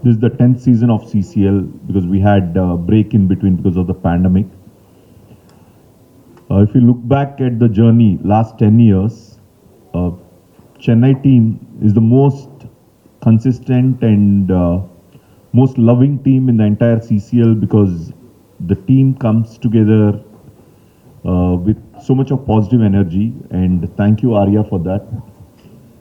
this is the 10th season of CCL because we had a break in between because of the pandemic. If you look back at the journey last 10 years, Chennai team is the most consistent and most loving team in the entire CCL because the team comes together with so much of positive energy, and thank you Arya for that.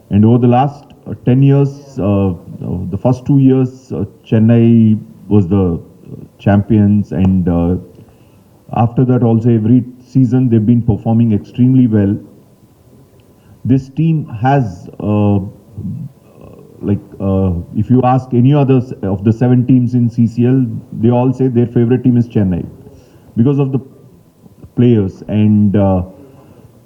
And over the last 10 years, the first 2 years, Chennai was the champions, and after that also every season they've been performing extremely well. This team has, if you ask any other of the 7 teams in CCL, they all say their favorite team is Chennai because of the players. And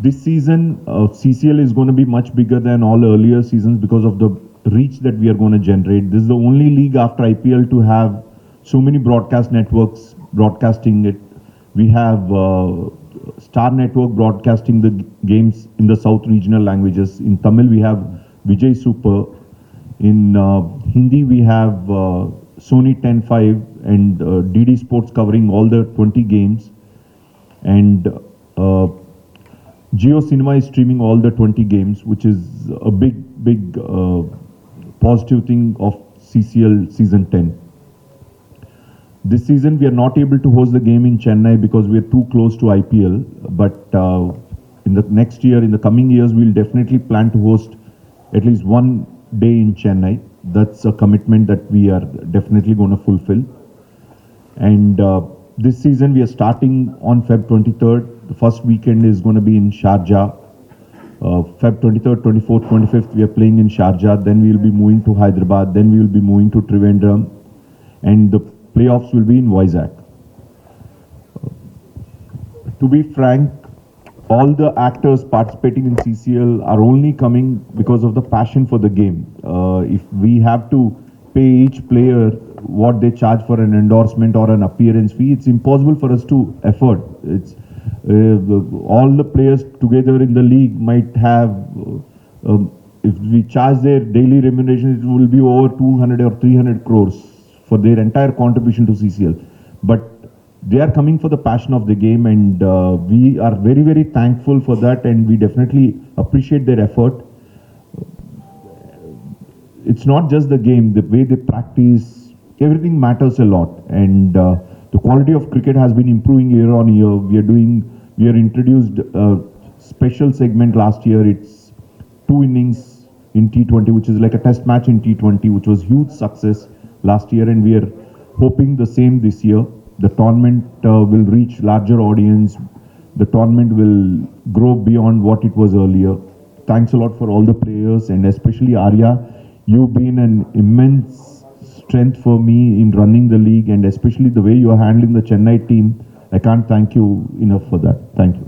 this season, CCL is going to be much bigger than all earlier seasons because of the reach that we are going to generate. This is the only league after IPL to have so many broadcast networks broadcasting it. We have Star Network broadcasting the games in the South regional languages. In Tamil, we have Vijay Super. In Hindi, we have Sony 10/5 and DD Sports covering all the 20 games. And Jio Cinema is streaming all the 20 games, which is a big positive thing of CCL season 10. This season we are not able to host the game in Chennai because we are too close to IPL, but in the next year, in the coming years, we'll definitely plan to host at least one day in Chennai. That's a commitment that we are definitely going to fulfill. And this season we are starting on Feb 23rd. The first weekend is going to be in Sharjah. Feb 23rd, 24th, 25th, we are playing in Sharjah. Then we will be moving to Hyderabad. Then we will be moving to Trivandrum. And the playoffs will be in Vizag. To be frank, all the actors participating in CCL are only coming because of the passion for the game. If we have to pay each player what they charge for an endorsement or an appearance fee, it's impossible for us to afford. It's all the players together in the league might have, if we charge their daily remuneration, it will be over 200 or 300 crores for their entire contribution to CCL. But they are coming for the passion of the game, and we are very, very thankful for that, and we definitely appreciate their effort. It's not just the game, the way they practice, everything matters a lot, and the quality of cricket has been improving year on year. We are introduced a special segment last year. It's 2 innings in T20, which is like a test match in T20, which was huge success last year, and we are hoping the same this year. The tournament will reach larger audience. The tournament will grow beyond what it was earlier. Thanks a lot for all the players, and especially Arya. You've been an immense strength for me in running the league, and especially the way you are handling the Chennai team. I can't thank you enough for that. Thank you.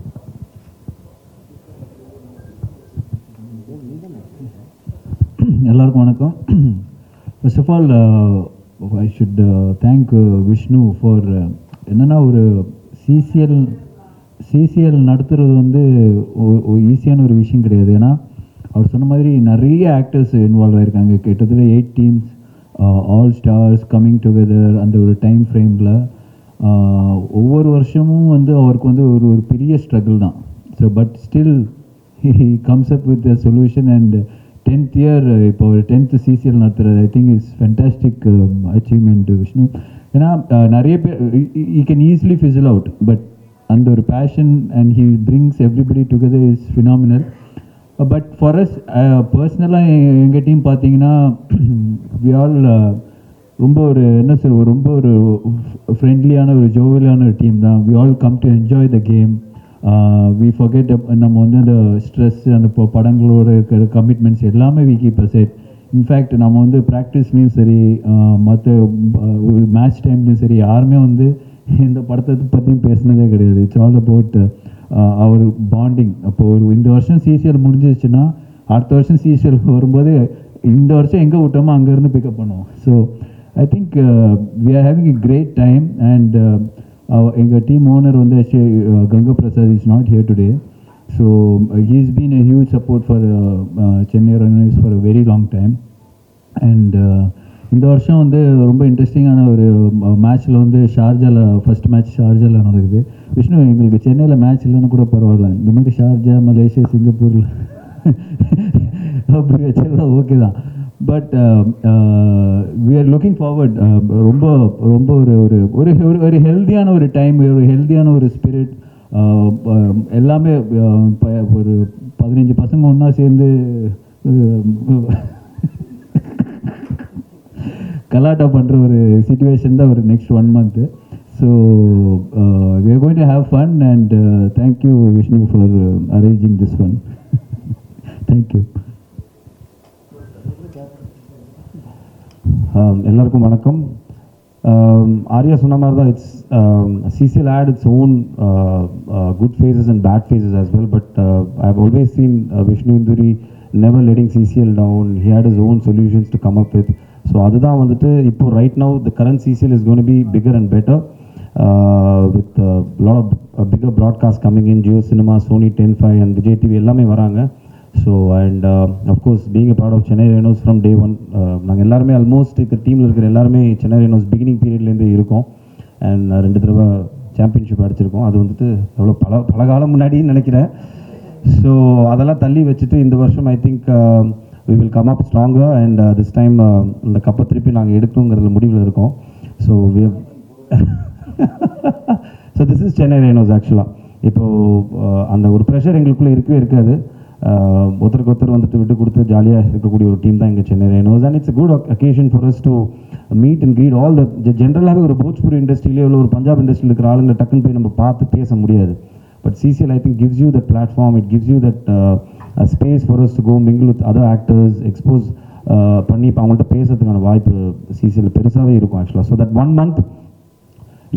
First of all, I should thank Vishnu for என்னன்னா ஒரு CCL நடத்துறது வந்து ஈஸியான ஒரு விஷயம் கிடையாது. ஏன்னா அவர் சொன்ன மாதிரி நிறைய ஆக்டர்ஸ் இன்வால்வ் ஆகிருக்காங்க. கிட்டத்தட்ட 8 teams, all stars coming together. அந்த ஒரு டைம் ஃப்ரேமில் ஒவ்வொரு வருஷமும் வந்து அவருக்கு வந்து ஒரு பெரிய ஸ்ட்ரகிள் தான். So but still he comes up with the solution. And 10th year இப்போ ஒரு 10th சிசிஎல் நடத்துறது ஐ think is fantastic achievement Vishnu. ஏன்னா நிறைய பேர் ஈ can easily fizzle out, but அந்த ஒரு passion and he brings everybody together is phenomenal. But for us பர்சனலாக எங்கள் டீம் பார்த்தீங்கன்னா வி ஆல் ரொம்ப ஒரு என்ன சொல் ரொம்ப ஒரு ஃப்ரெண்ட்லியான ஒரு ஜோவியலான ஒரு டீம் தான். We all come to enjoy the game. We forget நம்ம வந்து அந்த ஸ்ட்ரெஸ், அந்த படங்களோட இருக்கிற கமிட்மெண்ட்ஸ் எல்லாமே வி கீப் அசைட். இன்ஃபேக்ட் நம்ம வந்து ப்ராக்டிஸ்லேயும் சரி, மற்ற மேட்ச் டைம்லேயும் சரி, யாருமே வந்து இந்த படத்தை பற்றியும் பேசுனதே கிடையாது. It's all about our bonding. அப்போது இந்த வருஷம் சிசிஎல் முடிஞ்சிச்சுன்னா அடுத்த வருஷம் சிசிஎல் வரும்போது இந்த வருஷம் எங்கே விட்டோமோ அங்கேருந்து பிக்கப் பண்ணுவோம். So I think we are having a great time. And எங்கள் டீம் ஓனர் வந்து Ganga Prasad is not here today. So he's been a huge support for Chennai Runners for a very long time. And இந்த வருஷம் வந்து ரொம்ப இன்ட்ரெஸ்டிங்கான ஒரு மேட்ச்சில் வந்து ஷார்ஜாவில் ஃபர்ஸ்ட் மேட்ச் ஷார்ஜாவில் நடக்குது. விஷ்ணு, எங்களுக்கு சென்னையில் மேட்ச் இல்லைன்னு கூட பரவாயில்ல, இந்த மாதிரி ஷார்ஜா, மலேசியா, சிங்கப்பூரில் அப்படி வச்சா கூட ஓகே தான். But we are looking forward. ரொம்ப ரொம்ப ஒரு ஒரு ஒரு ஒரு ஹெல்த்தியான ஒரு டைம், ஒரு ஹெல்த்தியான ஒரு ஸ்பிரிட். எல்லாமே ஒரு 15 பசங்க ஒன்றா சேர்ந்து கலாட்டா பண்ணுற ஒரு சிச்சுவேஷன் தான் ஒரு next 1 month. So we are going to have fun and thank you Vishnu for arranging this one. Thank you. எல்லாருக்கும் வணக்கம். ஆர்யா சொன்ன மாதிரி தான், it's CCL had its own good phases and bad phases as well, but I've always seen Vishnu Induri never letting CCL down. He had his own solutions to come up with. So அதுதான் வந்துட்டு இப்போ right now the current CCL is going to be bigger and better with a lot of bigger broadcasts coming in, Jio Cinema, Sony 10/5 and Vijay TV எல்லாமே வராங்க. So and of course being a part of Chennai Rhinos from day one, நாங்கள் எல்லாருமே almost இருக்கிற டீமில் இருக்கிற எல்லாருமே Chennai Rhinos beginning பீரியட்லேருந்து இருக்கோம். And 2 தடவை சாம்பியன்ஷிப் அடிச்சிருக்கோம். அது வந்துட்டு எவ்வளோ பல காலம் முன்னாடின்னு நினைக்கிறேன். ஸோ அதெல்லாம் தள்ளி வச்சுட்டு இந்த வருஷம் I think we will come up stronger and this time இந்த கப்பை திருப்பி நாங்கள் எடுக்கணுங்கிறதுல முடிவில் இருக்கோம். So we have so this is Chennai Rhinos ஆக்சுவலாக. இப்போது அந்த ஒரு ப்ரெஷர் எங்களுக்குள்ளே இருக்கவே இருக்காது. ஒருத்தருக்கு ஒருத்தர் வந்துட்டு விட்டு கொடுத்து ஜாலியாக இருக்கக்கூடிய ஒரு டீம் தான் இங்கே Chennai Rhinos. And it's a good occasion for us to meet and greet all the ஜென்ரலாகவே ஒரு போஜ்பூரி இண்டஸ்ட்ரியிலே இல்லை ஒரு பஞ்சாப் இண்டஸ்ட்ரியில் இருக்கிற ஆளுங்களை டக்குன்னு போய் நம்ம பார்த்து பேச முடியாது. But CCL I think gives you that platform, it gives you that space for us to go mingle with other actors, expose பண்ணி இப்போ அவங்கள்ட்ட பேசுறதுக்கான வாய்ப்பு CCL பெருசாகவே இருக்கும் ஆக்சுவலாக. ஸோ தட் 1 month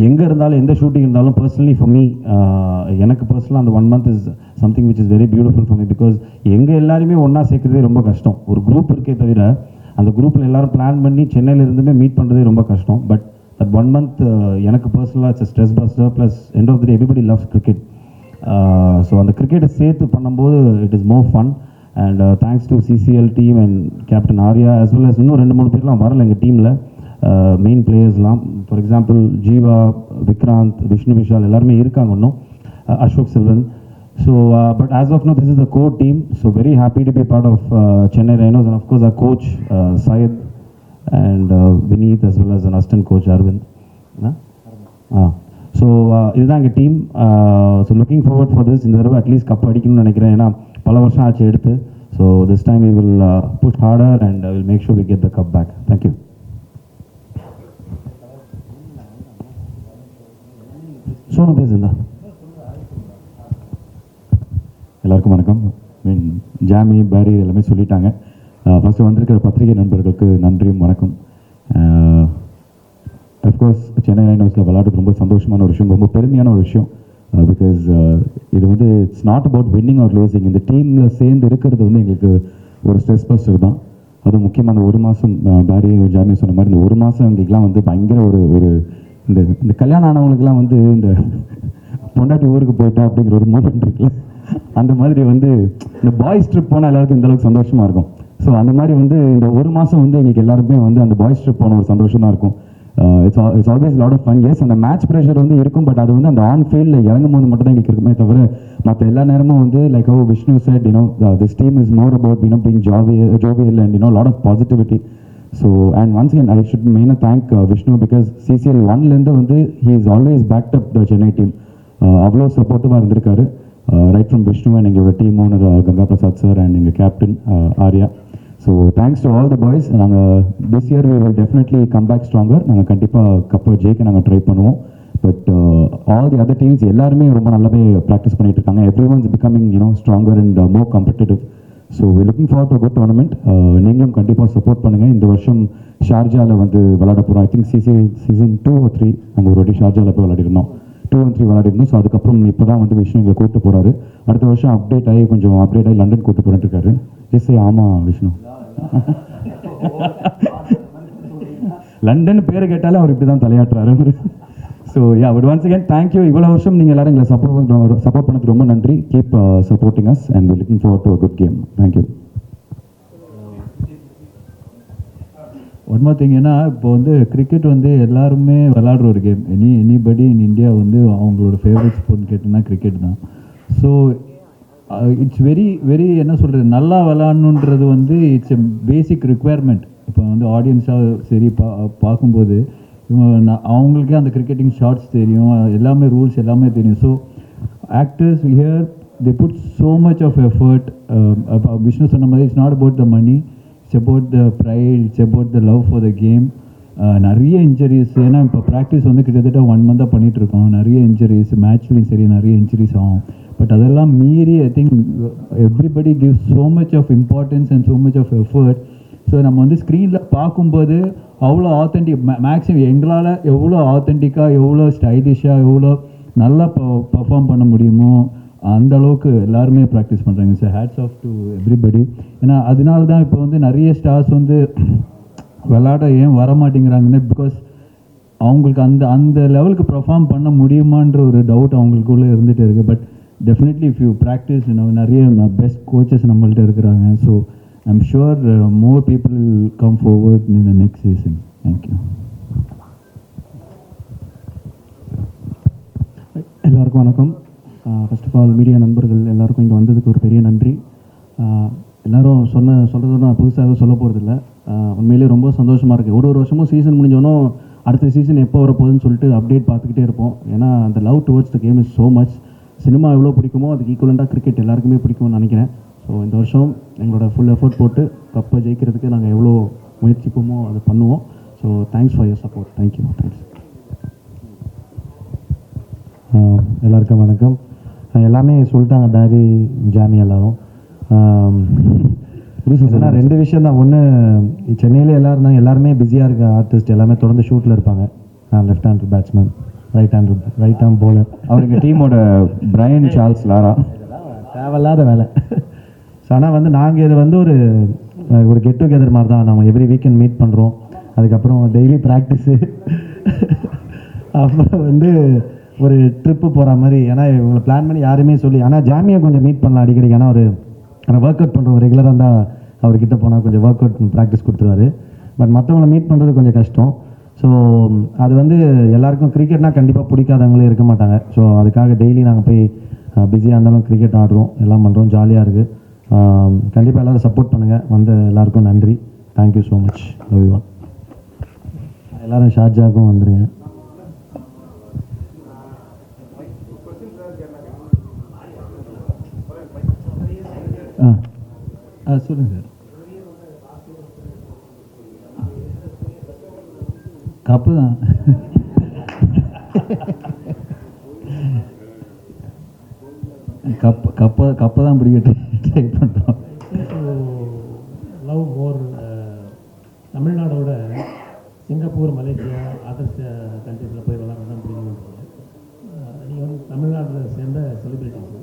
எங்கே இருந்தாலும் எந்த ஷூட்டிங் இருந்தாலும் பர்சனலி ஃபார் மீ, எனக்கு பர்சனலாக அந்த 1 month is something which is very beautiful for me. Because எங்கள் எல்லாருமே ஒன்றா சேர்க்குறதே ரொம்ப கஷ்டம். ஒரு குரூப் இருக்கே தவிர அந்த குரூப்பில் எல்லாரும் பிளான் பண்ணி சென்னையில் இருந்துமே மீட் பண்ணுறதே ரொம்ப கஷ்டம். பட் தட் 1 month எனக்கு பர்சனலாக it's stress buster plus end of the day everybody loves cricket. So அந்த கிரிக்கெட்டை சேர்த்து பண்ணும்போது it is more fun. And thanks to CCL team and captain Arya as well as இன்னும் 2-3 பேர்லாம் வரல எங்கள் டீமில், மெயின் பிளேயர்ஸ்லாம். ஃபார் எக்ஸாம்பிள் ஜீவா, விக்ராந்த், விஷ்ணு விஷால் எல்லாருமே இருக்காங்க இன்னும், Ashok Selvan. So but as of now this is the core team. So very happy to be part of Chennai Rhinos and of course our coach Syed and Vineet as well as an assistant coach Arvind. So இதுதான் எங்கள் team. So looking forward for this. இந்த தடவை at least cup அடிக்கணும்னு நினைக்கிறேன், ஏன்னா பல வருஷம் ஆச்சு எடுத்து. So this time we will push harder and will make sure we get the cup back. Thank you. Sonu பேசுந்தா. எல்லாருக்கும் வணக்கம். மீன் ஜாமி, பேரி எல்லாமே சொல்லிட்டாங்க. ஃபஸ்ட்டு வந்திருக்கிற பத்திரிகை நண்பர்களுக்கு நன்றியும் வணக்கம். அஃப்கோர்ஸ் சென்னை ரைனோஸில் விளையாடுறது ரொம்ப சந்தோஷமான ஒரு விஷயம், ரொம்ப பெருமையான ஒரு விஷயம். பிகாஸ் இது வந்து it's not about winning are losing. இந்த டீமில் சேர்ந்து இருக்கிறது வந்து எங்களுக்கு ஒரு ஸ்ட்ரெஸ் பஸ்டர் தான். அதுவும் முக்கியமாக அந்த 1 மாதம் பேரி ஜாமி சொன்ன மாதிரி இந்த 1 மாதம் எங்களுக்குலாம் வந்து பயங்கர ஒரு இந்த கல்யாணம் ஆனவங்களுக்குலாம் வந்து இந்த பொண்டாட்டி ஊருக்கு போயிட்டா அப்படிங்கிற ஒரு மூமெண்ட் இருக்குல்ல, அந்த மாதிரி வந்து இந்த பாய்ஸ் ட்ரிப் போனால் எல்லாருக்கும் இந்த அளவுக்கு சந்தோஷமாக இருக்கும். ஸோ அந்த மாதிரி வந்து இந்த 1 மாதம் வந்து எங்களுக்கு எல்லாருமே வந்து அந்த பாய்ஸ் ட்ரிப் போன ஒரு சந்தோஷம் தான் இருக்கும். It's always lot of fun. Yes, அந்த மேட்ச் ப்ரெஷர் வந்து இருக்கும், பட் அது வந்து அந்த ஆன் ஃபீல்டில் இறங்கும் போது மட்டும் தான் எங்களுக்கு இருக்குமே தவிர மற்ற எல்லா நேரமும் வந்து like how Vishnu said, this team is more about being jovial and lot of positivity. So and once again I should மெயினாக தேங்க் விஷ்ணு பிகாஸ் CCL 1லேருந்து வந்து he is always backed up the Chennai team. அவ்வளோ சப்போர்ட்டிவாக இருந்திருக்காரு ரைட் ஃப்ரம் விஷ்ணு அண்ட் எங்களோட team owner Ganga Prasad sir and எங்கள் captain Arya. So thanks to all the boys. நாங்கள் this year we will definitely come back stronger. நாங்கள் கண்டிப்பாக கப்பை ஜெயிக்க நாங்கள் ட்ரை பண்ணுவோம். But all the other teams எல்லாருமே ரொம்ப நல்லாவே ப்ராக்டிஸ் பண்ணிட்டு இருக்காங்க. Everyone's becoming stronger and more competitive. So we looking forward to good tournament. நீங்களும் கண்டிப்பாக சப்போர்ட் பண்ணுங்கள். இந்த வருஷம் ஷார்ஜாவில் வந்து விளையாட போகிறோம். ஐ திங்க் சீசன் 2 or 3 நாங்கள் ஒரு வாட்டி ஷார்ஜாவில் போய் விளையாடிருந்தோம். 2 and 3 விளையாடிருந்தோம். ஸோ அதுக்கப்புறம் இப்போ தான் வந்து விஷ்ணு இங்கே கூப்பிட்டு போகிறாரு. அடுத்த வருஷம் அப்டேட் ஆகி லண்டன் கூப்பிட்டு போகிறேன் இருக்காரு. எஸ், ஆமாம் விஷ்ணு. லண்டன் பேரை கேட்டாலே அவர் இப்படி தான் தலையாட்டுறாரு. So yeah, but once again thank you. இவ்வளோ வருஷம் நீங்கள் எல்லாரும் எங்களை சப்போர்ட் பண்ணதுக்கு ரொம்ப நன்றி. Keep supporting us and we looking forward to a good game. Thank you. One more thing, ஏன்னா இப்போ வந்து கிரிக்கெட் வந்து எல்லாருமே விளாடுற ஒரு கேம். எனிபடி இன் இந்தியா வந்து அவங்களோட ஃபேவரட் ஸ்போர்ட்னு கேட்டிங்கன்னா கிரிக்கெட் தான். ஸோ இட்ஸ் வெரி வெரி என்ன சொல்கிறது, நல்லா விளாட்ணுன்றது வந்து இட்ஸ் எ பேசிக் ரிக்குவயர்மெண்ட். இப்போ வந்து ஆடியன்ஸாக சரி பார்க்கும்போது அவங்களுக்கே அந்த கிரிக்கெட்டிங் ஷார்ட்ஸ் தெரியும், எல்லாமே ரூல்ஸ் எல்லாமே தெரியும். So actors here they put so much of effort. Vishnu சொன்ன மாதிரி it's not about the money, it's about the pride, it's about the love for the game. நிறைய இன்ஜுரிஸ், ஏன்னா இப்போ ப்ராக்டிஸ் வந்து கிட்டத்தட்ட 1 மந்தாக பண்ணிகிட்ருக்கோம். நிறைய இன்ஜுரிஸ், மேட்ச்லேயும் சரி நிறைய இன்ஜுரிஸ் ஆகும். பட் அதெல்லாம் மீறி I think everybody give so much of importance and so much of effort. So நம்ம வந்து ஸ்க்ரீனில் பார்க்கும்போது அவ்வளோ ஆத்தென்டிக், மேக்ஸிமம் எங்களால் எவ்வளோ ஆத்தென்டிக்காக, எவ்வளோ ஸ்டைலிஷாக, எவ்வளோ நல்லா பர்ஃபார்ம் பண்ண முடியுமோ அந்த அளவுக்கு எல்லாருமே ப்ராக்டிஸ் பண்ணுறாங்க. So hats off to everybody. ஏன்னா அதனால தான் இப்போ வந்து நிறைய ஸ்டார்ஸ் வந்து விளாட ஏன் வர மாட்டேங்கிறாங்கன்னு, பிகாஸ் அவங்களுக்கு அந்த லெவலுக்கு பர்ஃபார்ம் பண்ண முடியுமான்ற ஒரு டவுட் அவங்களுக்குள்ளே இருந்துகிட்டே இருக்குது. But definitely if you practice, நிறைய பெஸ்ட் கோச்சஸ் நம்மள்ட்ட இருக்கிறாங்க. So I'm sure more people come forward in the next season. Thank you. எல்லாருக்கும் வணக்கம். ஃபர்ஸ்ட் ஆஃப் ஆல் மீடியா நண்பர்கள் எல்லாருக்கும் இங்கே வந்ததுக்கு ஒரு பெரிய நன்றி. எல்லோரும் சொல்கிறது நான் புதுசாக எதுவும் சொல்ல போகிறதில்ல. உண்மையிலேயே ரொம்ப சந்தோஷமாக இருக்குது. ஒரு வருஷமும் சீசன் முடிஞ்சோன்னும் அடுத்த சீசன் எப்போ வரப்போகுதுன்னு சொல்லிட்டு அப்டேட் பார்த்துக்கிட்டே இருப்போம். ஏன்னா அந்த love towards the game is so much. Cinema எவ்வளோ பிடிக்குமோ அதுக்கு ஈக்குவலண்ட்டாக கிரிக்கெட் எல்லாருக்குமே பிடிக்கும்னு நினைக்கிறேன். ஸோ இந்த வருஷம் எங்களோட ஃபுல் எஃபோர்ட் போட்டு கப்பை ஜெயிக்கிறதுக்கு நாங்கள் எவ்வளோ முயற்சிப்போமோ அதை பண்ணுவோம். So thanks for your support. Thank you. Thanks. எல்லாருக்கும் வணக்கம். எல்லாமே சொல்லிட்டாங்க, டாரி ஜாமி எல்லாரும். ஆனால் 2 விஷயம் தான். ஒன்று, சென்னையில் எல்லோரும் தான், எல்லாருமே பிஸியாக இருக்க ஆர்டிஸ்ட் எல்லாமே தொடர்ந்து ஷூட்டில் இருப்பாங்க. Left hand batsman, right hand bowler. அவருக்கு டீமோட பிரையன் சார்ல்ஸ் லாரா. தேவையில்லாத வேலை. ஸோ ஆனால் வந்து நாங்கள் இது வந்து ஒரு கெட் டுகெதர் மாதிரி தான். நம்ம எவ்ரி வீக்கெண்ட் மீட் பண்ணுறோம். அதுக்கப்புறம் டெய்லி ப்ராக்டிஸு, அப்புறம் வந்து ஒரு ட்ரிப்பு போகிற மாதிரி. ஏன்னா இவங்களை பிளான் பண்ணி யாருமே சொல்லி, ஆனால் ஜாமியை கொஞ்சம் மீட் பண்ணலாம் அடிக்கடி. ஏன்னா ஒரு ஒர்க் அவுட் பண்ணுறோம் ரெகுலராக இருந்தால் அவர்கிட்ட போனால் கொஞ்சம் ஒர்க் அவுட் ப்ராக்டிஸ் கொடுத்துருவாரு. பட் மற்றவங்களை மீட் பண்ணுறது கொஞ்சம் கஷ்டம். ஸோ அது வந்து எல்லாருக்கும் கிரிக்கெட்னால் கண்டிப்பாக பிடிக்காதவங்களே இருக்க மாட்டாங்க. ஸோ அதுக்காக டெய்லி நாங்கள் போய் பிஸியாக இருந்தாலும் கிரிக்கெட் ஆடுறோம், எல்லாம் பண்ணுறோம், ஜாலியாக இருக்குது. கண்டிப்பாக எல்லோரும் சப்போர்ட் பண்ணுங்கள். வந்த எல்லாருக்கும் நன்றி. Thank you so much. Love you all. எல்லோரும் ஷார்ஜாவுக்கும் வந்துடுங்க. சொல்லுங்கள் சார். கப்பு தான். கப்பை தான் பிடிக்க ட்ரை பண்ணுறோம். லவ் மோர் தமிழ்நாடோட சிங்கப்பூர், மலேசியா, அதர் கண்ட்ரீஸில் போய் விளாட்றது தான் பிடிக்கும். நீங்கள் வந்து தமிழ்நாட்டில் சேர்ந்த celebrities,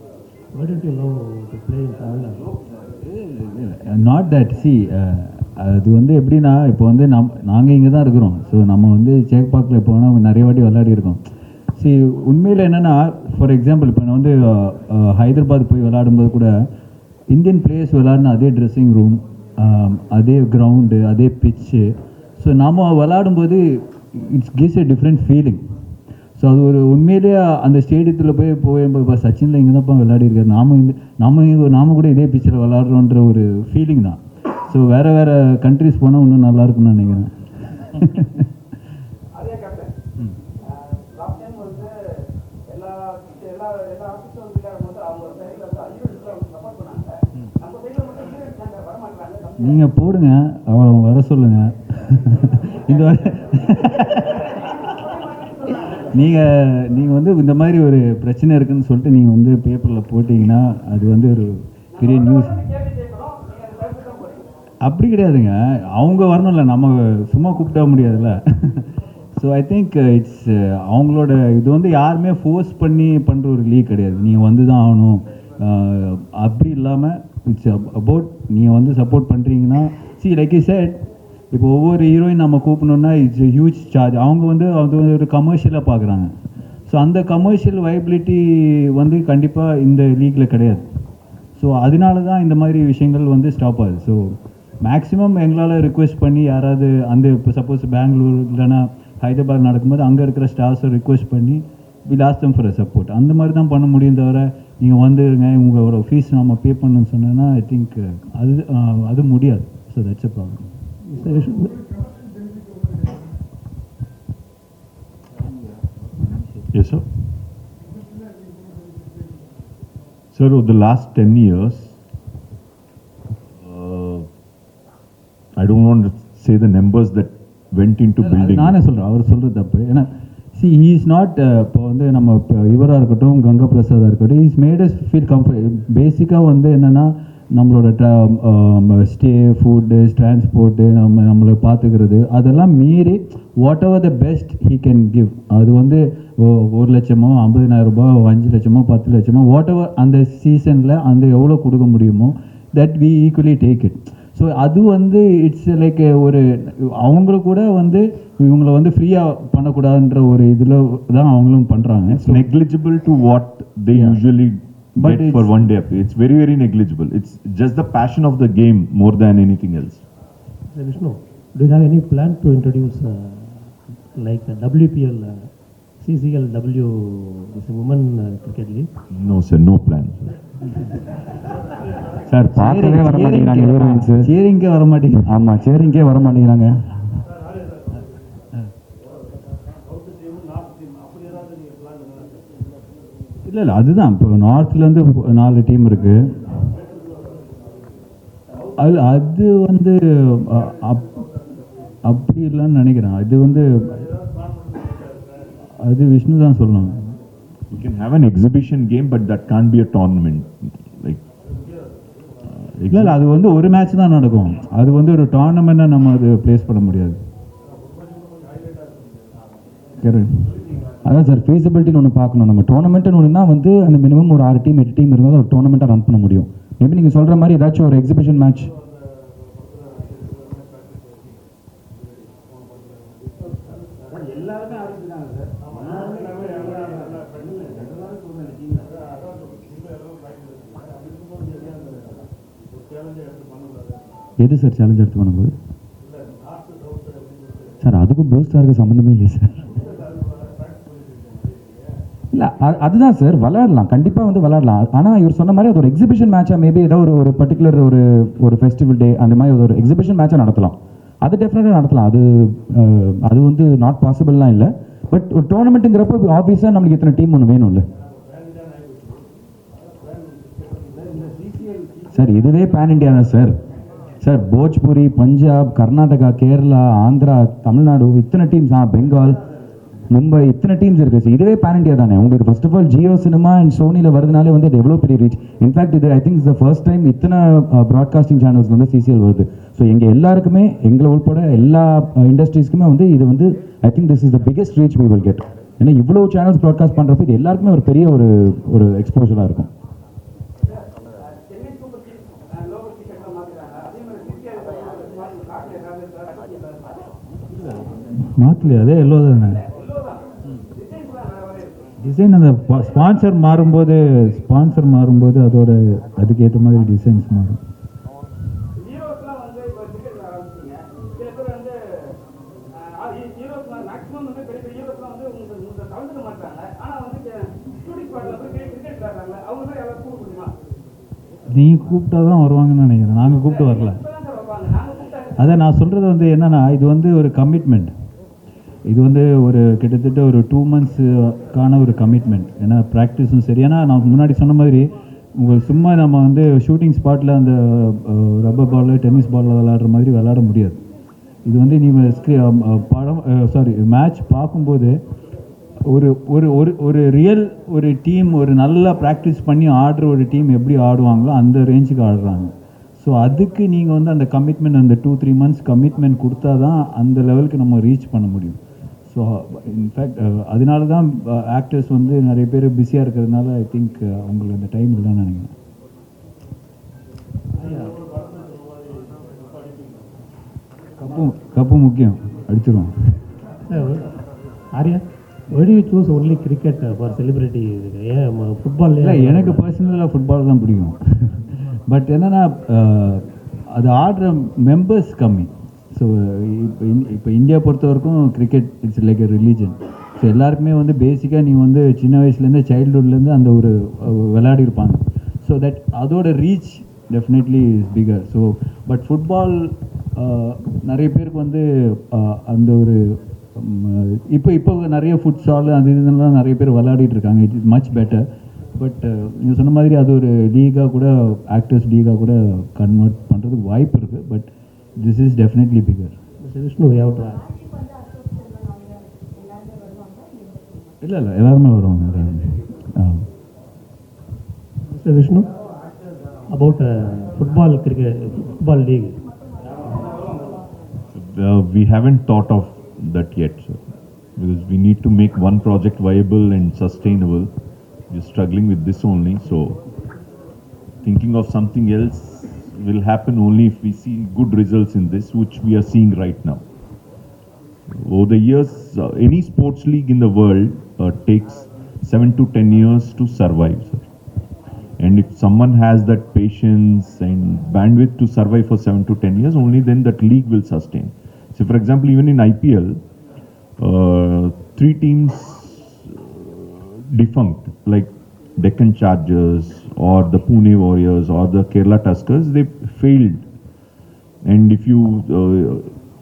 why don't you love to play in Tamil Nadu? Not that. C, அது வந்து எப்படின்னா, இப்போ வந்து நாங்கள் இங்கே தான் இருக்கிறோம். ஸோ நம்ம வந்து சேக்பாக்கில் இப்போ வேணால் நிறைய வாட்டி விளையாடி இருக்கோம். சி, உண்மையில் என்னென்னா, ஃபார் எக்ஸாம்பிள் இப்போ நான் வந்து ஹைதராபாத் போய் விளையாடும்போது கூட இந்தியன் பிளேயர்ஸ் விளையாடின அதே ட்ரெஸ்ஸிங் ரூம், அதே கிரவுண்டு, அதே பிச்சு. ஸோ நம்ம விளையாடும்போது it's gives a different feeling. So அது ஒரு உண்மையிலேயே அந்த ஸ்டேடியத்தில் போய் இப்போ சச்சினில் இங்கே தான்ப்பா விளையாடிருக்காரு, நாம கூட இதே பிச்சில் விளையாடுறோன்ற ஒரு ஃபீலிங் தான். ஸோ வேறு கண்ட்ரிஸ் போனால் இன்னும் நல்லாயிருக்குன்னு நினைக்கிறேன். நீங்கள் போடுங்க, அவளை வர சொல்லுங்கள். இந்த நீங்கள் வந்து இந்த மாதிரி ஒரு பிரச்சனை இருக்குதுன்னு சொல்லிட்டு நீங்கள் வந்து பேப்பரில் போட்டிங்கன்னா அது வந்து ஒரு பெரிய நியூஸ். அப்படி கிடையாதுங்க, அவங்க வரணும்ல, நம்ம சும்மா கூப்பிட்டா முடியாதுல்ல. ஸோ ஐ திங்க் இட்ஸ் அவங்களோட இது வந்து யாருமே ஃபோர்ஸ் பண்ணி பண்ணுற ஒரு லீக் கிடையாது. நீங்கள் வந்து தான் ஆகணும் அப்படி இல்லாமல் இட்ஸ் அபவுட் நீங்கள் வந்து சப்போர்ட் பண்ணுறீங்கன்னா. சி, லைக் யூ செட், இப்போ ஒவ்வொரு ஹீரோயின் நம்ம கூப்பிடணுன்னா இட்ஸ் ஹியூஜ் சார்ஜ். அவங்க வந்து ஒரு கமர்ஷியலாக பார்க்குறாங்க. ஸோ அந்த கமர்ஷியல் வைபிலிட்டி வந்து கண்டிப்பாக இந்த லீக்கில் கிடையாது. ஸோ அதனால தான் இந்த மாதிரி விஷயங்கள் வந்து ஸ்டாப் ஆகுது. ஸோ மேக்ஸிமம் எங்களால் ரிக்வெஸ்ட் பண்ணி யாராவது அந்த இப்போ சப்போஸ் பெங்களூர் இல்லைன்னா ஹைதராபாத் நடக்கும்போது அங்கே இருக்கிற ஸ்டாஃப்ஸை ரிக்வெஸ்ட் பண்ணி we lost them for support. அந்த மாதிரி தான் பண்ண முடியும் தவிர நீங்கள் வந்துருங்க உங்களோட ஃபீஸ் நம்ம பே பண்ணணும்னு சொன்னேன்னா ஐ திங்க் அது முடியாது. So that's a problem. Yes, sir. Sir, over the last 10 years, I don't want to say the numbers that went into building. நானே சொல்கிறேன், அவர் சொல்கிறது தப்பு. ஏன்னா சி ஹீ இஸ் நாட் இப்போ வந்து நம்ம இப்போ இவராக இருக்கட்டும் கங்கா பிரசாதாக இருக்கட்டும் இஸ் மேட் அஸ் ஃபீல் பேசிக்காக வந்து என்னென்னா நம்மளோட ஸ்டே ஃபுட்டு டிரான்ஸ்போர்ட்டு நம்மளை பார்த்துக்கிறது அதெல்லாம் மீறி what ever the best he can give. அது வந்து 1 லட்சமோ 50,000 ரூபாய் 5 லட்சமோ 10 லட்சமோ வாட் எவர் அந்த சீசனில் அந்த எவ்வளோ கொடுக்க முடியுமோ that we equally take it. So அது வந்து இட்ஸ் லைக் ஒரு அவங்களும் கூட வந்து இவங்களை வந்து ஃப்ரீயாக பண்ணக்கூடாதுன்ற ஒரு இதில் தான் அவங்களும் பண்ணுறாங்க. It's negligible to what they usually But get for one day. It's very, very negligible. It's just the passion of the game more than anything else. Vishnu, do you have any plan to introduce like WPL, CCLW, this women cricket league? No, sir, no plan. Sir பார்க்கவே வர மாட்டேங்கிறாங்க heroines. சேரிங்கே வர மாட்டேங்குது. ஆமாம், சேரிங்கே வர மாட்டேங்கிறாங்க. இல்லை அதுதான் இப்போ நார்த்லேருந்து 4 டீம் இருக்குது. அது வந்து அப்படி இல்லைன்னு நினைக்கிறேன். அது வந்து அது விஷ்ணு தான் சொல்லணும். You can have an exhibition game, but that can't be a tournament. Like, இல்லை அது வந்து ஒரு மேட்ச் தான் நடக்கும். அது வந்து ஒரு டோர்னமெண்ட்டாக நம்ம அது ப்ளேஸ் பண்ண முடியாது. அதான் சார் ஃபீஸிபிலிட்டின்னு ஒன்று பார்க்கணும். நம்ம டோர்னமெண்ட்டுன்னு ஒன்றுனா வந்து அந்த மினிமம் ஒரு 6 டீம் 8 டீம் இருந்தால் ஒரு டோர்னமெண்ட்டாக ரன் பண்ண முடியும். மேபி நீங்கள் சொல்கிற மாதிரி ஏதாச்சும் ஒரு எக்ஸிபிஷன் மேட்ச் எது சார் சேலஞ்ச் எடுத்து பண்ணும்போது சார் அதுக்கும் ப்ளூ ஸ்டாருக்கு சம்மந்தமே இல்லையே சார். இல்லை அதுதான் சார் விளையாடலாம், கண்டிப்பாக வந்து விளையாடலாம். ஆனால் இவர் சொன்ன மாதிரி அது ஒரு எக்ஸிபிஷன் மேட்சாக மேபி ஏதோ ஒரு பர்டிகுலர் ஒரு ஃபெஸ்டிவல் டே அந்த மாதிரி ஒரு எக்ஸிபிஷன் மேட்சாக நடத்தலாம். அது டெஃபினட்டாக நடத்தலாம். அது வந்து நாட் பாசிபிள்லாம் இல்லை. பட் ஒரு டோர்னமெண்ட்டுங்கிறப்ப ஆப்வியஸாக நம்மளுக்கு இத்தனை டீம் ஒன்று வேணும்ல சார். இதுவே பேன் இண்டியா தான் சார். சார் போஜ்பூரி, பஞ்சாப், கர்நாடகா, கேரளா, ஆந்திரா, தமிழ்நாடு இத்தனை டீம்ஸ், பெங்கால், மும்பை இத்தனை டீம்ஸ் இருக்குது சார். இதுவே பேன் இண்டியா தானே. உங்களுக்கு first of all Jio cinema and சோனியில் வருதுனாலே வந்து அது எவ்வளோ பெரிய ரீச். இன்ஃபேக்ட் இது I think is the first time இத்தனை ப்ராட்காஸ்டிங் சேனல்ஸ் வந்து சிசிஎல் வருது. ஸோ எங்கள் எல்லாருக்குமே எங்களை உட்பட எல்லா இண்டஸ்ட்ரீஸ்க்குமே வந்து இது வந்து I think this is the biggest reach we will get. ஏன்னா இவ்வளோ சேனல்ஸ் ப்ராட்காஸ்ட் பண்ணுறப்ப இது எல்லாருக்குமே ஒரு பெரிய ஒரு எக்ஸ்போஜராக இருக்கும். மாற்றலையே, அதே எல்லோ தானே டிசைன். அந்த ஸ்பான்சர் மாறும்போது அதோட அதுக்கேற்ற மாதிரி டிசைன்ஸ் மாறும். நீங்கள் கூப்பிட்டா தான் வருவாங்கன்னு நினைக்கிறேன். நாங்கள் கூப்பிட்டு வரல. அதை நான் சொல்கிறது வந்து என்னென்னா இது வந்து ஒரு கமிட்மெண்ட். இது வந்து ஒரு கிட்டத்தட்ட ஒரு 2 monthsக்கான ஒரு கமிட்மெண்ட். ஏன்னா ப்ராக்டிஸும் சரி. ஏன்னா நான் முன்னாடி சொன்ன மாதிரி உங்களுக்கு சும்மா நம்ம வந்து ஷூட்டிங் ஸ்பாட்டில் அந்த ரப்பர் பாலில் டென்னிஸ் பாலில் விளையாடுற மாதிரி விளையாட முடியாது. இது வந்து நீங்கள் மேட்ச் பார்க்கும்போது ஒரு ஒரு ஒரு ஒரு ரியல் ஒரு டீம் ஒரு நல்லா ப்ராக்டிஸ் பண்ணி ஆடுற ஒரு டீம் எப்படி ஆடுவாங்களோ அந்த ரேஞ்சுக்கு ஆடுறாங்க. ஸோ அதுக்கு நீங்கள் வந்து அந்த கமிட்மெண்ட் அந்த 2-3 months கமிட்மெண்ட் கொடுத்தா தான் அந்த லெவலுக்கு நம்ம ரீச் பண்ண முடியும். ஸோ இன்ஃபேக்ட் அதனால தான் ஆக்டர்ஸ் வந்து நிறைய பேர் பிஸியாக இருக்கிறதுனால ஐ திங்க் அவங்களுக்கு அந்த டைம் இல்லைன்னு நினைக்கிறேன். கப்பு முக்கியம், அடிச்சிருவோம். Arya, why do you choose only cricket for celebrity? ஏன் ஃபுட்பால்? இல்லை, எனக்கு பர்சனலாக ஃபுட்பால் தான் பிடிக்கும். பட் என்னென்னா அது ஆடுற மெம்பர்ஸ் கம்மி. ஸோ இப்போ இந்தியா பொறுத்த வரைக்கும் cricket it's like a religion. So எல்லாருக்குமே வந்து பேசிக்காக நீ வந்து சின்ன வயசுலேருந்து சைல்டுஹுட்லேருந்து அந்த ஒரு விளையாடி இருப்பாங்க. ஸோ தட் அதோட reach definitely is bigger. So but football நிறைய பேருக்கு வந்து அந்த ஒரு இப்போ நிறைய ஃபுட்ஸால் அது இதெல்லாம் நிறைய பேர் விளையாடிட்டு இருக்காங்க. It is much better. But நீங்கள் சொன்ன மாதிரி அது ஒரு லீகாக கூட ஆக்டர்ஸ் லீகாக கூட கன்வெர்ட் பண்ணுறதுக்கு வாய்ப்பு இருக்குது. But this is definitely bigger. Vishnu யாவட்டா இல்லை எல்லாருமே வருவாங்க எல்லாருமே. Mr. Vishnu, about football league. We haven't thought of that yet, sir, because we need to make one project viable and sustainable. We're struggling with this only, so thinking of something else will happen only if we see good results in this, which we are seeing right now. Over the years, any sports league in the world takes 7 to 10 years to survive, sir. And if someone has that patience and bandwidth to survive for 7 to 10 years, only then that league will sustain. So, for example, even in IPL, 3 teams defunct, like Deccan Chargers or the Pune Warriors or the Kerala Tuskers, they failed. And if you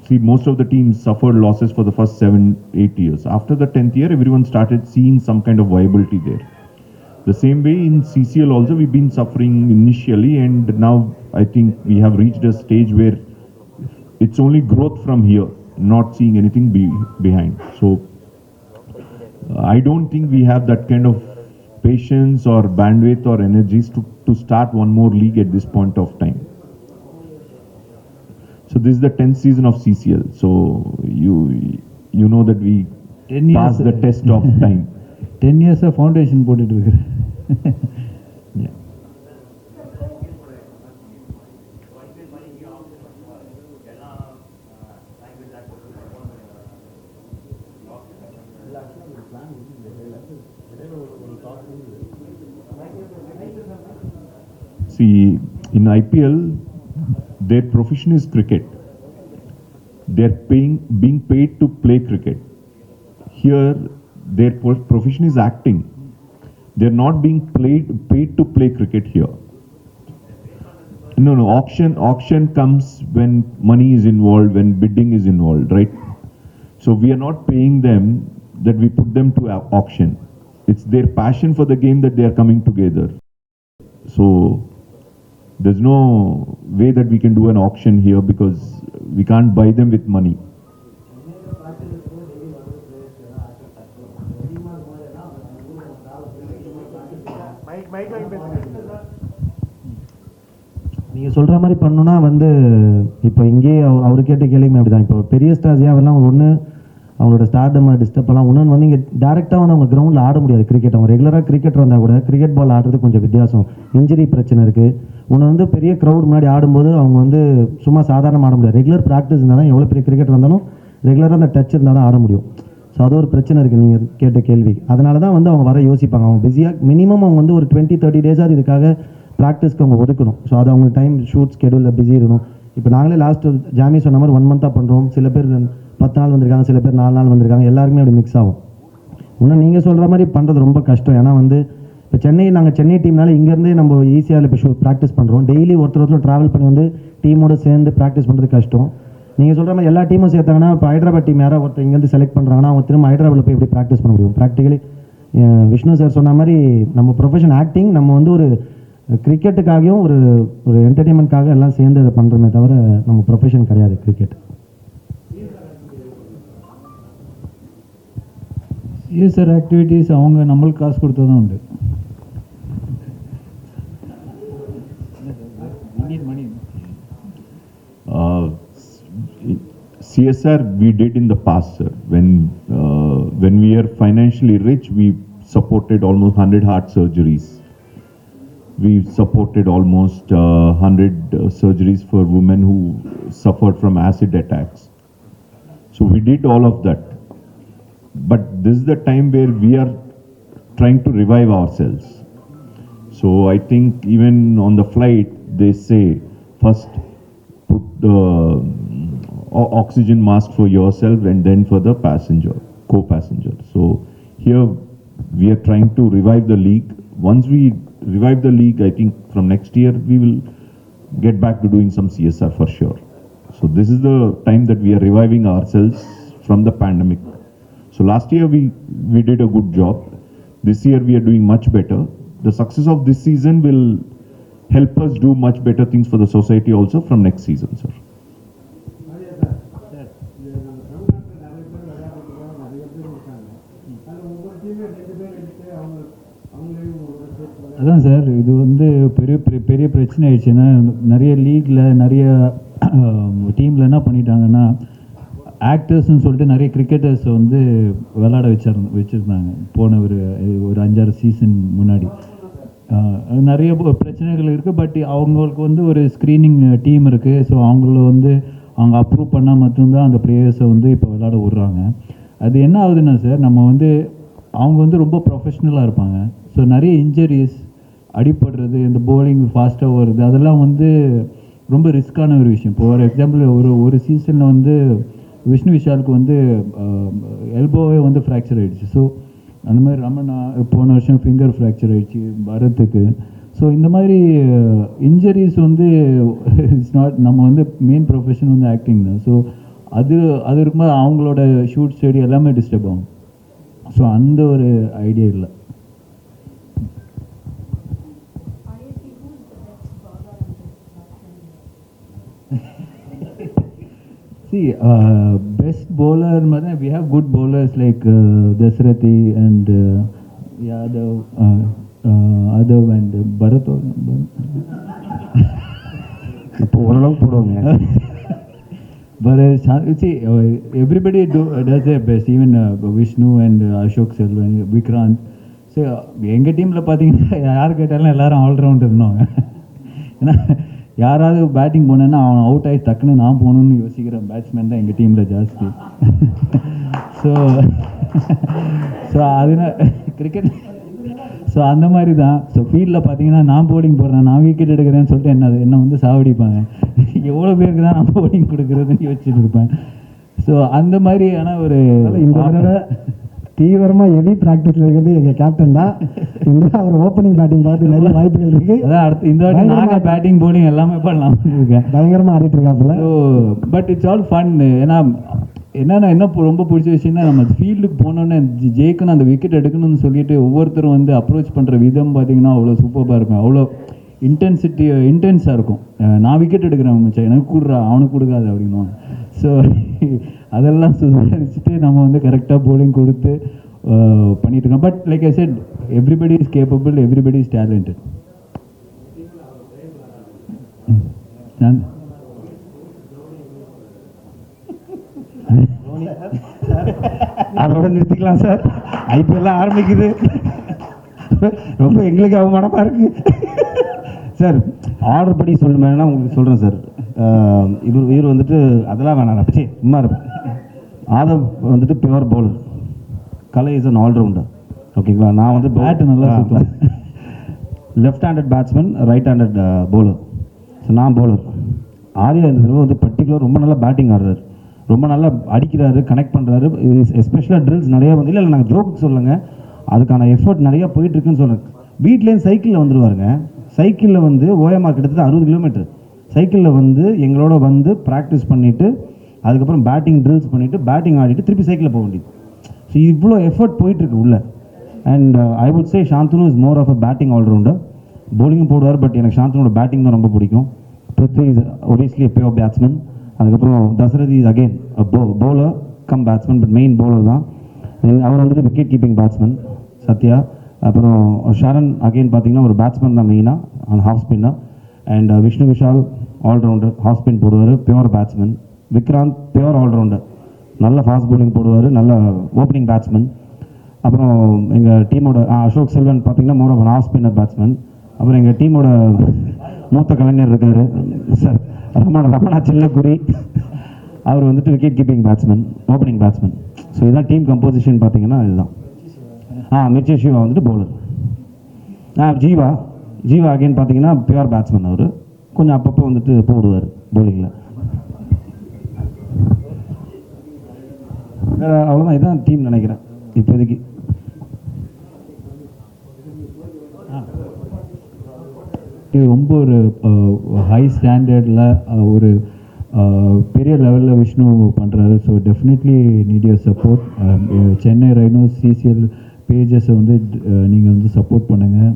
see, most of the teams suffered losses for the first 7-8 years. After the 10th year, everyone started seeing some kind of viability there. The same way in CCL also, we've been suffering initially, and now I think we have reached a stage where it's only growth from here, not seeing anything behind. So I don't think we have that kind of patience or bandwidth or energies to start one more league at this point of time. So this is the 10th season of CCL. So you know that we 10 years passed the test of time. 10 இயர்ஸாக foundation போட்டுட்டு இருக்கிறேன். Yeah. See, in IPL, their profession is cricket. They're being paid to play cricket. Here, their profession is acting. They're not being paid to play cricket here. No. Auction comes when money is involved, when bidding is involved, right? So we are not paying them that we put them to auction. It's their passion for the game that they are coming together. So there's no way that we can do an auction here because we can't buy them with money. நீங்கள் சொல்கிற மாதிரி பண்ணணுன்னா வந்து இப்போ இங்கேயே அவர் கேட்ட கேள்வியுமே அப்படி தான். இப்போ பெரிய ஸ்டார்ஸ் ஏன் வரலாம், ஒன்று அவங்களோட ஸ்டார்டம் டிஸ்டர்ப் பண்ணலாம், இன்னொன்று வந்து இங்கே டேரெக்டாக வந்து அவங்க கிரவுண்டில் ஆட முடியாது கிரிக்கெட். அவங்க ரெகுலராக கிரிக்கெட் வந்தால் கூட கிரிக்கெட் பால் ஆடுறது கொஞ்சம் வித்தியாசம், இன்ஜுரி பிரச்சனை இருக்குது. ஒன்று வந்து பெரிய க்ரௌட் முன்னாடி ஆடும்போது அவங்க வந்து சும்மா சாதாரணமாக ஆட முடியாது. ரெகுலர் ப்ராக்டிஸ் இருந்தால் தான் எவ்வளோ பெரிய கிரிக்கெட் வந்தாலும் ரெகுலராக அந்த டச் இருந்தால் தான் ஆட முடியும். ஸோ அது ஒரு பிரச்சனை இருக்குது நீங்கள் கேட்ட கேள்வி. அதனால தான் வந்து அவங்க வர யோசிப்பாங்க. அவங்க பிஸியாக மினிமம் அவங்க வந்து ஒரு 20-30 டேஸாக இதுக்காக ப்ராக்டிஸ்க்கு அவங்க ஒதுக்கணும். ஸோ அது அவங்க டைம் ஷூட் ஸ்கெடியூலில் பிஸி இருக்கணும். இப்போ நாங்களே லாஸ்ட்டு ஜாமி சொன்ன மாதிரி 1 மந்த்தாக பண்ணுறோம். சில பேர் 10 நாள் வந்திருக்காங்க, சில பேர் 4 நாள் வந்திருக்காங்க. எல்லாருக்குமே அப்படி மிக்ஸ் ஆகும். இன்னும் நீங்கள் சொல்கிற மாதிரி பண்ணுறது ரொம்ப கஷ்டம். ஏன்னா வந்து இப்போ நாங்கள் சென்னை டீம்னால இங்கேருந்தே நம்ம ஈஸியாக இப்போ ப்ராக்டிஸ் பண்ணுறோம். டெய்லி ஒருத்தர் ட்ராவல் பண்ணி வந்து டீமோடு சேர்ந்து ப்ராக்டிஸ் பண்ணுறது கஷ்டம். நீங்கள் சொல்கிற மாதிரி எல்லா டீமும் சேர்த்தாங்கன்னா இப்போ ஹைதராபாத் டீம் யாராவது ஒருத்தர் இங்கேருந்து செலக்ட் பண்ணுறாங்கன்னா அவங்க திரும்ப ஹைதராபாத்தில் போய் எப்படி ப்ராக்டிஸ் பண்ண முடியும்? ப்ராக்டிக்கலி விஷ்ணு சார் சொன்ன மாதிரி நம்ம ப்ரொஃபஷன் ஆக்டிங், நம்ம வந்து ஒரு கிரிக்கெட்டுக்காகவும் ஒரு என்டர்டெயின்மெண்ட்காக எல்லாம் சேர்ந்து அதை பண்ணுறோமே தவிர நம்ம ப்ரொஃபஷன் கிடையாது கிரிக்கெட். சிஎஸ்ஆர் ஆக்டிவிட்டீஸ் அவங்க நம்மளுக்கு காசு கொடுத்தா தான் உண்டு. CSR we did in the past, sir. When we are financially rich, we supported almost 100 heart surgeries. We supported almost 100 surgeries for women who suffered from acid attacks. So we did all of that. But this is the time where we are trying to revive ourselves. So I think even on the flight, they say first put the oxygen mask for yourself and then for the passenger, co-passenger. So here we are trying to revive the league. Once we revive the league, I think from next year we will get back to doing some CSR for sure. So this is the time that we are reviving ourselves from the pandemic. So last year we did a good job. This year we are doing much better. The success of this season will help us do much better things for the society also from next season, sir. அதான் sir, இது வந்து பெரிய பெரிய பிரச்சனை ஆயிடுச்சுன்னா, நிறைய லீக்ல நிறைய டீமில் என்ன பண்ணிட்டாங்கன்னா, ஆக்டர்ஸ்ன்னு சொல்லிட்டு நிறைய கிரிக்கெட்டர்ஸ் வந்து விளையாட வச்சுருந்தாங்க போன ஒரு 5-6 சீசன் முன்னாடி. நிறைய பிரச்சனைகள் இருக்குது. பட் அவங்களுக்கு வந்து ஒரு ஸ்க்ரீனிங் டீம் இருக்குது. ஸோ அவங்கள வந்து அவங்க அப்ரூவ் பண்ணால் மட்டும்தான் அந்த பிளேயர்ஸை வந்து இப்போ விளையாட விட்றாங்க. அது என்ன ஆகுதுன்னா சார், நம்ம வந்து அவங்க வந்து ரொம்ப ப்ரொஃபஷ்னலாக இருப்பாங்க. ஸோ நிறைய இன்ஜுரிஸ், அடிப்படுறது, இந்த போலிங் ஃபாஸ்ட்டாக வருது, அதெல்லாம் வந்து ரொம்ப ரிஸ்க்கான ஒரு விஷயம். இப்போ ஒரு எக்ஸாம்பிள், ஒரு சீசனில் வந்து விஷ்ணு விஷாலுக்கு வந்து எல்போவே வந்து ஃப்ராக்சர் ஆகிடுச்சு. ஸோ அந்த மாதிரி ரமணா போன வருஷம் ஃபிங்கர் ஃப்ராக்சர் ஆகிடுச்சு பரத்துக்கு. ஸோ இந்த மாதிரி இன்ஜுரிஸ் வந்து இட்ஸ் நாட், நம்ம வந்து மெயின் ப்ரொஃபஷன் வந்து ஆக்டிங் தான். ஸோ அது இருக்கும்போது அவங்களோட ஷூட் ஸ்டடி எல்லாமே டிஸ்டர்ப் ஆகும். ஸோ அந்த ஒரு ஐடியா இல்லை. See, best bowler, we have good bowlers like Dasarathi and Yadav, Adav and Bharat. அப்போ ஓரளவுக்கு போடுவாங்க. But see, everybody does their best. Even Vishnu and Ashok Selvan, Vikrant. So எங்கள் டீமில் பார்த்தீங்கன்னா யார் கேட்டாலும் எல்லாரும் ஆல்ரவுண்டர் இருந்தோங்க. ஏன்னா யாராவது பேட்டிங் போனேன்னா அவன் அவுட் ஆகி டக்குன்னு நான் போகணுன்னு யோசிக்கிற பேட்ஸ்மேன் தான் எங்கள் டீமில் ஜாஸ்தி. ஸோ அதனால் கிரிக்கெட் ஸோ அந்த மாதிரி தான். ஸோ ஃபீல்டில் பார்த்தீங்கன்னா நான் போலிங் போடுறேன், நான் விக்கெட் எடுக்கிறேன்னு சொல்லிட்டு என்னை வந்து சாவடிப்பாங்க. எவ்வளோ பேருக்கு தான் நான் போலிங் கொடுக்குறதுன்னு யோசிச்சுட்டு இருப்பேன். ஸோ அந்த மாதிரி ஆனால் ஒரு இந்த தடவை தீவிரமாக ஹெவி ப்ராக்டிஸில் இருக்கிறது எங்கள் கேப்டன் தான். இந்த அவர் ஓப்பனிங் பேட்டிங் பார்த்து நிறைய வாய்ப்புகள் இருக்குது. அதான் அடுத்து இந்த வாட்டி நாங்கள் பேட்டிங் போலிங் எல்லாமே பண்ணலாம் இருக்கேன். பயங்கரமாக ஆடிட்டு இருக்காப்புல. So but it's all fun. ஏன்னா என்ன ரொம்ப பிடிச்ச விஷயம்னா, நம்ம ஃபீல்டுக்கு போனோன்னே ஜெயிக்கணும், அந்த விக்கெட் எடுக்கணும்னு சொல்லிட்டு ஒவ்வொருத்தரும் வந்து அப்ரோச் பண்ணுற விதம் பார்த்தீங்கன்னா அவ்வளோ சூப்பராக இருக்கும். அவ்வளோ இன்டென்ஸாக இருக்கும். நான் விக்கெட் எடுக்கிறேன் மச்சான், எனக்கு கொடுறா, அவனுக்கு கொடுக்காது அப்படின்னுவாங்க. ஸோ அதெல்லாம் சுதாரிச்சுட்டு நம்ம வந்து கரெக்டாக போலிங் கொடுத்து பண்ணிட்டு இருக்கோம். But like I set, everybody is capable, everybody is talented. அதோட நிறுத்திக்கலாம் சார். ஐபிஎல் ஆரம்பிக்குது. ரொம்ப எங்களுக்கு அவமானமாக இருக்குது சார். ஆர்டர் படி சொல்லணும்னா உங்களுக்கு சொல்கிறேன் சார். இவர் வந்துட்டு அதெல்லாம் வேணாம், அப்படி சும்மா இருப்பேன். ஆதவ் வந்துட்டு pure bowler, Kalai is an allrounder. ஓகேங்களா? நான் வந்து பேட்டு நல்லா சுற்றுவேன். Left handed batsman, right handed bowler. So நான் பவுலர். ஆர்யா இந்த தடவை வந்து பர்டிகுலர் ரொம்ப நல்லா பேட்டிங் ஆடுறாரு, ரொம்ப நல்லா அடிக்கிறாரு, கனெக்ட் பண்ணுறாரு. எஸ்பெஷலாக ட்ரில்ஸ் நிறையா வந்து இல்லை நாங்கள் ஜோக்கு சொல்லுங்க, அதுக்கான எஃபர்ட் நிறையா போயிட்டுருக்குன்னு சொல்கிறேன். வீட்லேயும் சைக்கிளில் வந்துடுவாருங்க. சைக்கிளில் வந்து ஓஎம்ஆர் கிட்டத்தட்ட 60 கிலோமீட்டர் சைக்கிளில் வந்து எங்களோட வந்து ப்ராக்டிஸ் பண்ணிவிட்டு அதுக்கப்புறம் பேட்டிங் ட்ரில்ஸ் பண்ணிவிட்டு பேட்டிங் ஆடிட்டு திருப்பி சைக்கிளில் போக வேண்டியது. ஸோ இவ்வளோ எஃபர்ட் போயிட்டுருக்கு உள்ள. And I would say Shanthanu is more of a batting allrounder. பவுலிங்கும் போடுவார், பட் எனக்கு சாந்தனோட பேட்டிங் தான் ரொம்ப பிடிக்கும். Prithvi is obviously pure batsman. அதுக்கப்புறம் Dasarathi is again bowler cum batsman, but main bowler தான். அவர் வந்துட்டு விக்கெட் கீப்பிங் பேட்ஸ்மேன் சத்யா. அப்புறம் ஷரண் அகெயின் பார்த்தீங்கன்னா ஒரு பேட்ஸ்மேன் தான் மெயினாக, அந்த half spinner. And Vishnu Vishal allrounder, half spin போடுவார், pure batsman. Vikranth pure allrounder, நல்ல ஃபாஸ்ட் பவுலிங் போடுவார், நல்ல ஓப்பனிங் பேட்ஸ்மேன். அப்புறம் எங்கள் டீமோட அசோக் செல்வன் பார்த்தீங்கன்னா more of an half spinner batsman. அப்புறம் எங்கள் டீமோட மூத்த கலைஞர் இருக்கார் சார், ரமணா சில்லக்குரி. அவர் வந்துட்டு wicket keeping batsman, opening batsman. So இதுதான் டீம் கம்போசிஷன் பார்த்தீங்கன்னா இதுதான். மிர்ச்சி சிவா வந்துட்டு பவுலர். ஜீவா அகைன் பார்த்தீங்கன்னா பியூர் பேட்ஸ்மேன். அவர் கொஞ்சம் அப்பப்போ வந்துட்டு போடுவார் பவுலிங்கில். அவ்வளோதான், இதான் டீம் நினைக்கிறேன் இப்போதைக்கு. ரொம்ப ஒரு ஹை ஸ்டாண்டர்டில் ஒரு பெரிய லெவலில் விஷ்ணு பண்ணுறாரு. So definitely need your support. Chennai Rhinos CCL பேஜஸை வந்து நீங்கள் வந்து சப்போர்ட் பண்ணுங்கள்,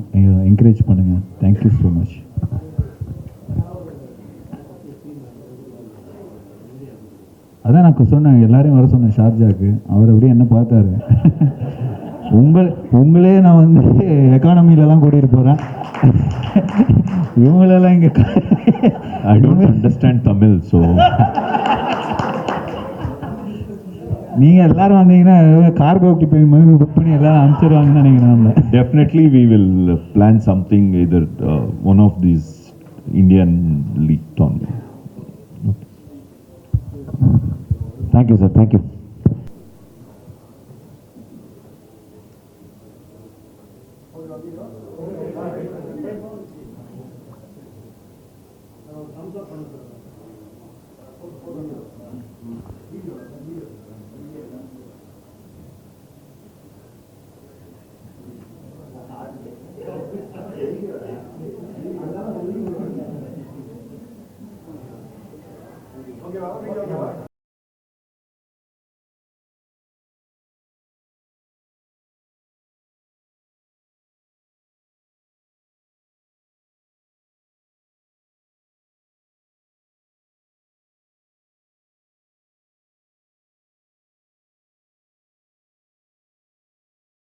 என்கரேஜ் பண்ணுங்கள். Thank you so much. அதான் நான் சொன்னேன், எல்லாரையும் வர சொன்னேன் ஷார்ஜாக்கு. அவர் அப்படியே என்ன பார்த்தாரு. உங்களே நான் வந்து எக்கானமிலலாம் கூட்டிகிட்டு போகிறேன், இவங்களெல்லாம் இங்கே I don't understand Tamil, so நீங்கள் எல்லாரும் வந்தீங்கன்னா கார்கோக்கு போய் மாதிரி புக் பண்ணி எல்லாம் அனுப்பிச்சிடுவாங்கன்னு நினைக்கிறேன். definitely we will plan something, either one of these Indian league tournament. Thank you sir, thank you. Okay,